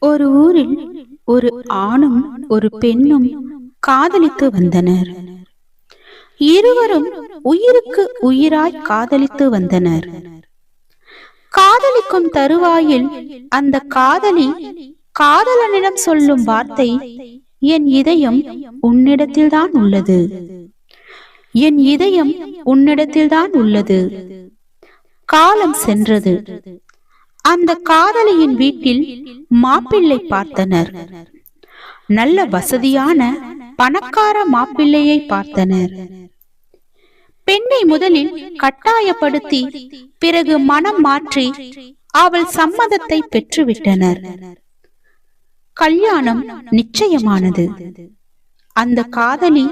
ஒரு ஊரில் ஒரு ஆணும் ஒரு பெண்ணும் காதலித்து வந்தனர். இருவரும் உயிருக்கு உயிராய் காதலித்து வந்தனர். காதலிக்கும் தருவாயில் அந்த காதலி காதலனிடம் சொல்லும் வார்த்தை, என் இதயம் உன்னிடத்தில்தான் உள்ளது, என் இதயம் உன்னிடத்தில்தான் உள்ளது. காலம் சென்றது. அந்த காதலியின் வீட்டில் மாப்பிள்ளை பார்த்தனர். நல்ல வசதியான பணக்கார மாப்பிள்ளையை பார்த்தனர். பெண்ணை முதலில் கட்டாயப்படுத்தி பிறகு மனம் மாற்றி அவள் சம்மதத்தை பெற்றுவிட்டனர். கல்யாணம் நிச்சயமானது. அந்த காதலி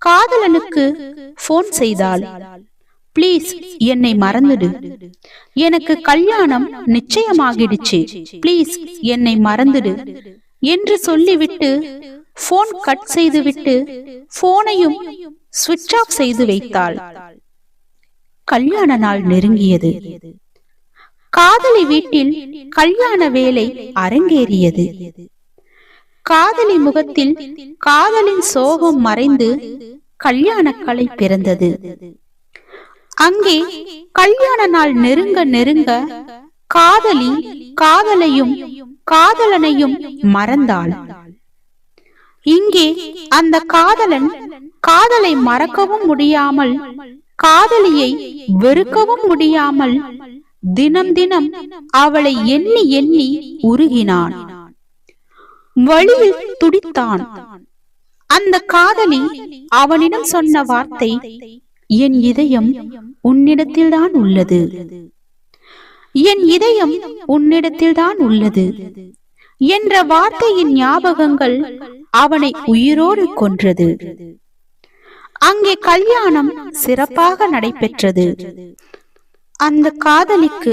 காதலனுக்கு போன் செய்தாள். பிளீஸ் என்னை மறந்துடு, எனக்கு கல்யாணம் நிச்சயமாகிடுச்சு, பிளீஸ் என்னை மறந்துடு என்று சொல்லிவிட்டு போன் கட் செய்துவிட்டு போனையும் சுவிட்ச் ஆஃப் செய்து வைத்தாள். கல்யாண நாள் நெருங்கியது. காதலி வீட்டில் கல்யாண வேலை அரங்கேறியது. காதலி முகத்தில் காதலின் சோகம் மறைந்து கல்யாண கலை பிறந்தது. அங்கே கல்யாண நாள் நெருங்க நெருங்க காதலி காதலையும் காதலனையும் மறந்தாள். இங்கே அந்த காதலன் காதலை மறக்கவும் முடியாமல் காதலியை வெறுக்கவும் முடியாமல் தினம் தினம் அவளை எண்ணி எண்ணி உருகினான். வழியில் துடித்தான். அந்த காதலி அவனிடம் சொன்ன வார்த்தை, என் இதயம் உன்னிடத்தில்தான் உள்ளது, என் இதயம் உன்னிடத்தில்தான் உள்ளது என்ற வார்த்தையின் ஞாபகங்கள் அவனை உயிரோடு கொன்றது. அங்கே கல்யாணம் சிறப்பாக நடைபெற்றது. அந்த காதலிக்கு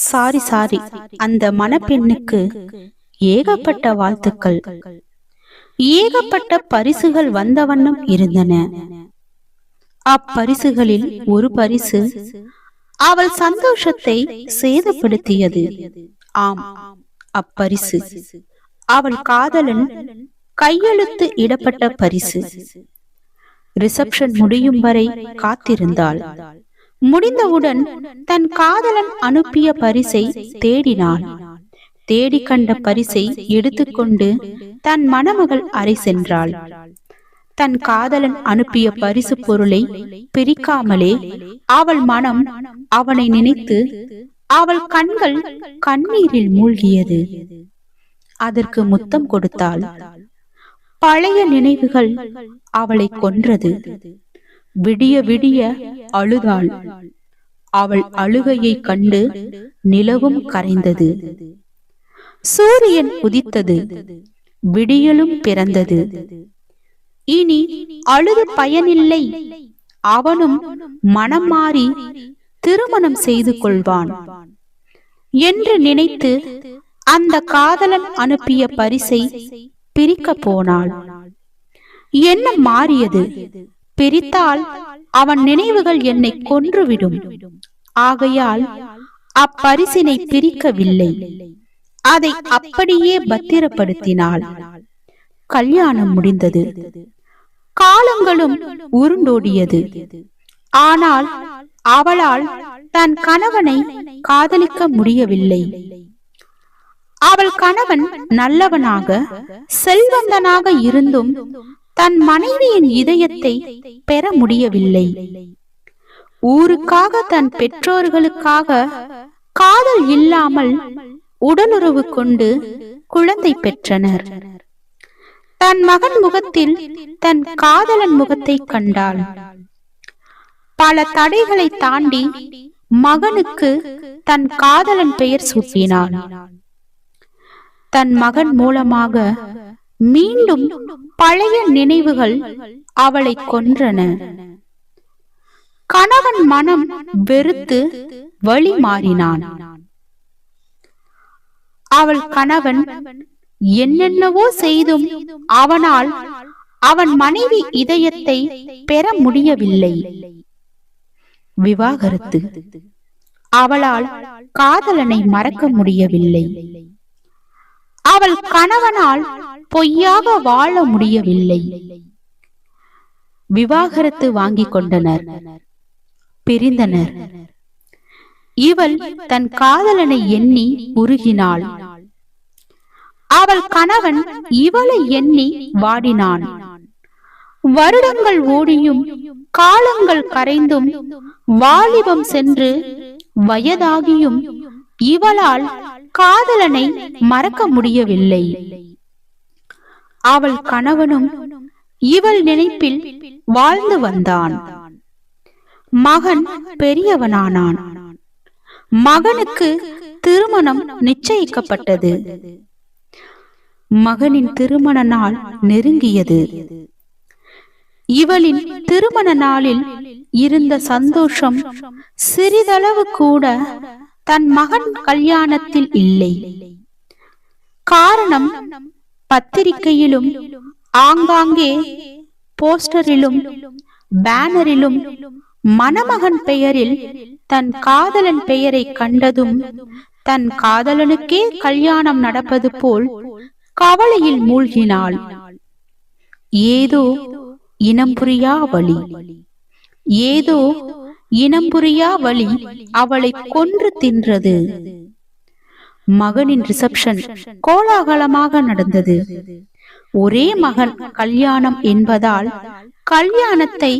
சாரி அந்த மணப்பெண்ணுக்கு ஏகப்பட்ட வாழ்த்துக்கள், ஏகப்பட்ட பரிசுகள் வந்த வண்ணம் இருந்தன. அப்பரிசுகளில் ஒரு பரிசு அவள் சந்தோஷத்தை சேதப்படுத்தியது. ஆம், அப்பரிசு அவள் காதலன் கையெழுத்து இடப்பட்ட பரிசு. ரிசப்ஷன் முடியும் வரை காத்திருந்தாள். முடிந்தவுடன் தன் காதலன் அனுப்பிய பரிசை தேடினாள். தேடி கண்ட பரிசை எடுத்துக்கொண்டு தன் மணமகள் அறை சென்றாள். தன் காதலன் அனுப்பிய பரிசு பொருளை பிரிக்காமலே அவள் மனம் அவனை நினைத்து அவள் கண்கள் கண்ணீரில் மூழ்கியது. அதற்கு முத்தம் கொடுத்தாள். பழைய நினைவுகள் அவளை கொன்றது. விடிய விடிய அழுதாள். அவள் அழுகையை கண்டு நிலவும் கரைந்தது. சூரியன் உதித்தது. விடியலும் பிறந்தது. இனி அழுது பயனில்லை, அவனும் மனம் மாறி திருமணம் செய்து கொள்வான் என்று நினைத்து அந்த காதலன் அனுப்பிய பரிசை பிரிக்க போனாள். எண்ணம் மாறியது. பிரித்தால் அவன் நினைவுகள் என்னை கொன்றுவிடும். ஆகையால் அப்பரிசினை பிரிக்கவில்லை. அதை அப்படியே பத்திரப்படுத்தினாள். கல்யாணம் முடிந்தது. காலங்களும் உருண்டோடியது. ஆனால் அவளால் தன் கணவனை காதலிக்க முடியவில்லை. அவள் கணவன் நல்லவனாக செல்வந்தனாக இருந்தும் தன் மனைவியின் இதயத்தை பெற முடியவில்லை. ஊருக்காக தன் பெற்றோர்களுக்காக காதல் இல்லாமல் உடலுறவு கொண்டு குழந்தை பெற்றனர். தன் மகன் முகத்தில் தன் காதலன் முகத்தை கண்டாள். பல தடைகளை தாண்டி மகனுக்கு தன் காதலன் பெயர் சூட்டினாள். தன் மகன் மூலமாக மீண்டும் பழைய நினைவுகள் அவளை கொன்றன. கணவன் மனம் வெறுத்து வழி மாறினான். அவள் கணவன் என்னென்னவோ செய்தும் அவனால் அவன் மனைவி இதயத்தை பெற முடியவில்லை. விவாகரத்து. அவளால் காதலனை மறக்க முடியவில்லை. அவள் கணவனால் பொய்யாக வாழ முடியவில்லை. விவாகரத்து வாங்கிக் கொண்டனர், பிரிந்தனர். இவள் தன் காதலனை எண்ணி உருகினாள். அவள் கணவன் இவளை எண்ணி வாடினான். வருடங்கள் ஓடியும் காலங்கள் கரைந்தும் வாலிபம் சென்று வயதாகியும் இவளால் காதலனை மறக்க முடியவில்லை. அவள் கணவனும் இவள் நினைப்பில் வாழ்ந்து வந்தான். மகன் பெரியவனானான். மகனுக்கு திருமணம் நிச்சயிக்கப்பட்டது. மகனின் திருமண நாள் நெருங்கியது. இவளின் திருமண நாளில் இருந்த சந்தோஷம் சிறிதளவு கூட தன் மகன் கல்யாணத்தில் இல்லை. காரணம், பத்திரிகையிலும் ஆங்காங்கே போஸ்டரிலும் பேனரிலும் மணமகன் பெயரில் தன் காதலன் பெயரை கண்டதும் தன் காதலனுக்கே கல்யாணம் நடப்பது போல் கவலையில் மூழ்கினாள். ஏதோ இனம் புரியா வலி, ஏதோ இனம் புரியா வலி அவளை கொன்று தின்றது. மகனின் ரிசப்ஷன் கோலாகலமாக நடந்தது. ஒரே மகன் கல்யாணம் என்பதால் கல்யாணத்தை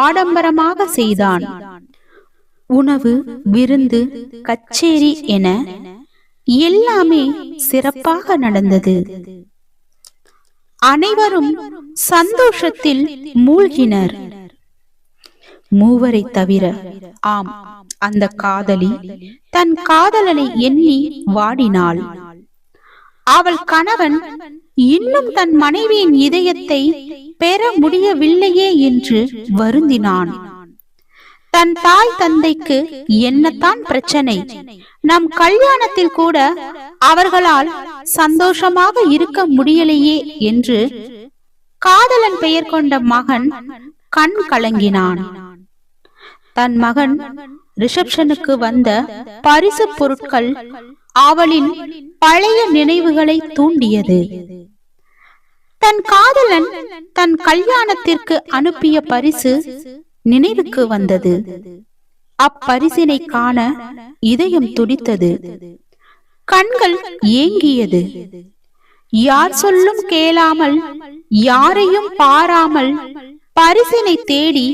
ஆடம்பரமாக செய்தான். உணவு, விருந்து, கச்சேரி என எல்லாமே சிறப்பாக நடந்தது. அனைவரும் சந்தோஷத்தில் மூழ்கினர். மூவரை தவிர. ஆம், அந்த காதலி தன் காதலனை எண்ணி வாடினாள். அவள் கணவன் இன்னும் தன் மனைவியின் இதயத்தை பெற முடியவில்லையே என்று வருந்தினான். தன் தாய் தந்தைக்கு என்னத்தான் பிரச்சனை, நம் கல்யாணத்தில் கூட அவர்களால் சந்தோஷமாக இருக்க முடியலையே என்று காதலன் பெயர் கொண்ட மகன் கண் கலங்கினான். தன் மகன் ரிசப்ஷனுக்கு வந்த பரிசு பொருட்கள் அவளின் பழைய நினைவுகளை தூண்டியது. தன் காதலன் தன் கல்யாணத்திற்கு அனுப்பிய பரிசு நினைவுக்கு வந்தது. அப்பரிசினை காண இதயம் துடித்தது, கண்கள் ஏங்கியது. யார் சொல்லும் கேளாமல், யாரையும் பாராமல் பரிசினை தேடி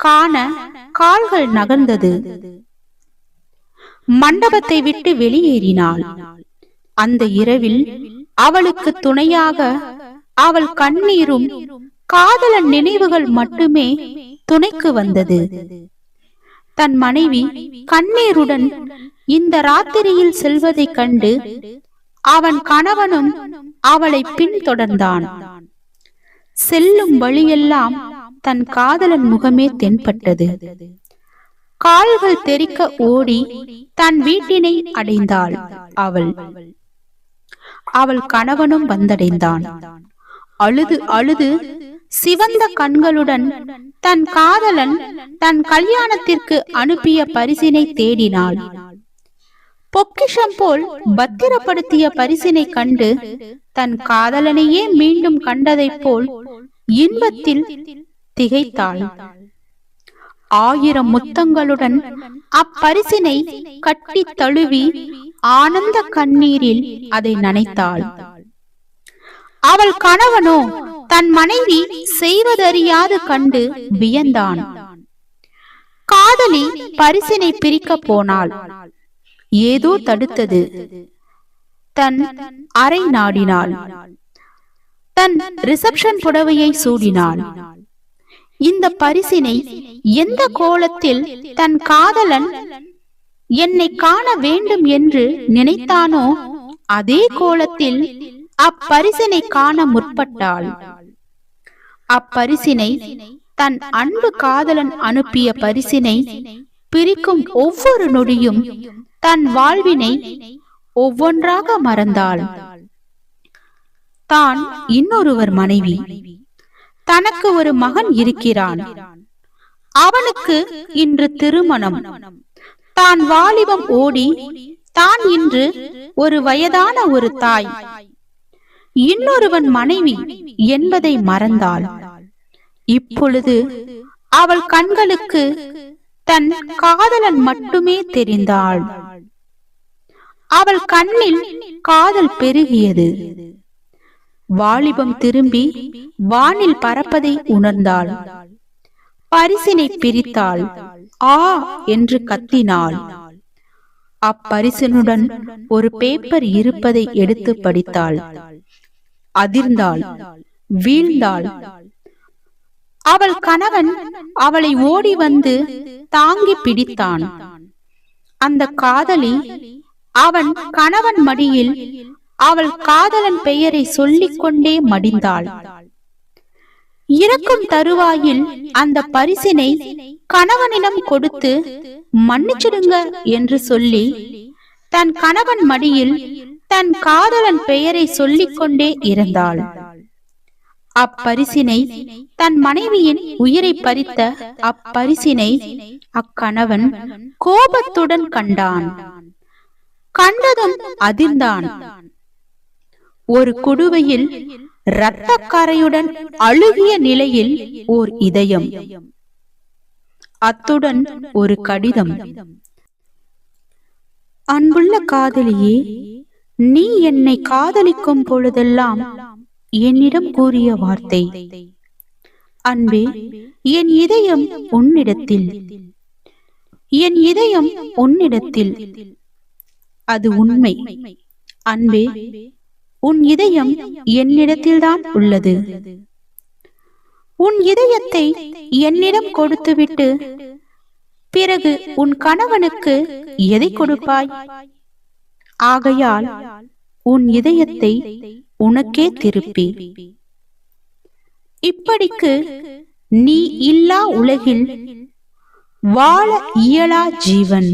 காண கால்கள் நகர்ந்தது. மண்டபத்தை விட்டு வெளியேறினாள். அந்த இரவில் அவளுக்கு துணையாக அவள் கண்ணீரும் காதலன் நினைவுகள் மட்டுமே துணைக்கு வந்தது. தன் மனைவி கண்ணீருடன் இந்த ராத்திரியில் செல்வதை கண்டு அவன் கணவனும் அவளை பின்தொடர்ந்தான். செல்லும் வழியெல்லாம் தன் காதலன் முகமே தென்பட்டது. கால்கள் தெறிக்க ஓடி தன் வீட்டினை அடைந்தாள். அவள் கணவனும் வந்தடைந்தான். அழுது அழுது சிவந்த கண்களுடன் தன் காதலன் தன் கல்யாணத்திற்கு அனுப்பிய பரிசினை தேடினாள். பொக்கிஷம் போல் பத்திரப்படுத்திய பரிசினை கண்டு தன் காதலனையே மீண்டும் கண்டதைப் போல் இன்பத்தில் திகைத்தாள். 1000 முத்தங்களுடன் அப்பரிசினை கட்டி தழுவி ஆனந்த கண்ணீரில் அதை நனைத்தாள். அவள் கணவனோ தன் மனைவி செய்வதறியாது கண்டு வியந்தான். காதலி பரிசினை பிரிக்க போனாள். ஏதோ தடுத்தது. தன் அறை நாடினாள். தன் ரிசப்ஷன் புடவையை சூடினாள். இந்த பரிசினை எந்த கோலத்தில் தன் காதலன் என்னை காண வேண்டும் என்று நினைத்தானோ அதே கோலத்தில் அப்பரிசினை காண முற்பட்டாள். அப்பரிசினை, தன் அன்பு காதலன் அனுப்பிய பரிசினை பிரிக்கும் ஒவ்வொரு நொடியும் தன் வாழ்வினை ஒவ்வொன்றாக மறந்தாள். தான் இன்னொருவர் மனைவி, தனக்கு ஒரு மகன் இருக்கிறான். அவனுக்கு இன்று திருமணம். தான் வாலிபம் ஓடி தான் இன்று ஒரு வயதான ஒரு தாய். இன்னொருவன் மனைவி என்பதை மறந்தாள். இப்பொழுது அவள் கண்களுக்கு தன் காதலன் மட்டுமே தெரிந்தாள். அவள் கண்ணில் காதல் பெருகியது. வாலிபம் திரும்பி வானில் பறப்பதை உணர்ந்தாள். பரிசினை பிரித்தாள். ஆ என்று கத்தினாள். அப்பரிசனுடன் ஒரு பேப்பர் இருப்பதை எடுத்து படித்தாள். அதிர்ந்தாள், வீழ்ந்தாள். அவள் கணவன் அவளை ஓடி வந்து தாங்கி பிடித்தான். அந்த காதலி அவன் கணவன் மடியில் அவள் காதலன் பெயரை சொல்லிக் கொண்டே மடிந்தாள். இறக்கும் தருவாயில் அந்த பரிசினை கணவனிடம் கொடுத்து மன்னிச்சிடுங்க என்று சொல்லி தன் கணவன் மடியில் தன் காதலன் பெயரை சொல்லிக் கொண்டே இருந்தாள். அப்பரிசினை, தன் மனைவியின் உயிரை பறித்த அப்பரிசினை அக்கணவன் கோபத்துடன் கண்டான். கண்டதும் அதிர்ந்தான். ஒரு குடுவையில் இரத்த கரையுடன் அழுகிய நிலையில் ஓர் இதயம், அத்துடன் ஒரு கடிதம். அன்புள்ள காதலியே, நீ என்னை காதலிக்கும் பொழுதெல்லாம் என்னிடம் கூறிய வார்த்தை, அன்பே, என் இதயம் உன்னிடத்தில், என் இதயம் உன்னிடத்தில். அது உண்மை. அன்பே, உன் இதயம் என்னிடத்தில்தான் உள்ளது. உன் இதயத்தை என்னிடம் கொடுத்துவிட்டு பிறகு உன் கணவனுக்கு எதை கொடுப்பாய்? ஆகையால் உன் இதயத்தை உனக்கே திருப்பி. இப்படிக்கு நீ இல்லா உலகில் வாழ இயலா ஜீவன்.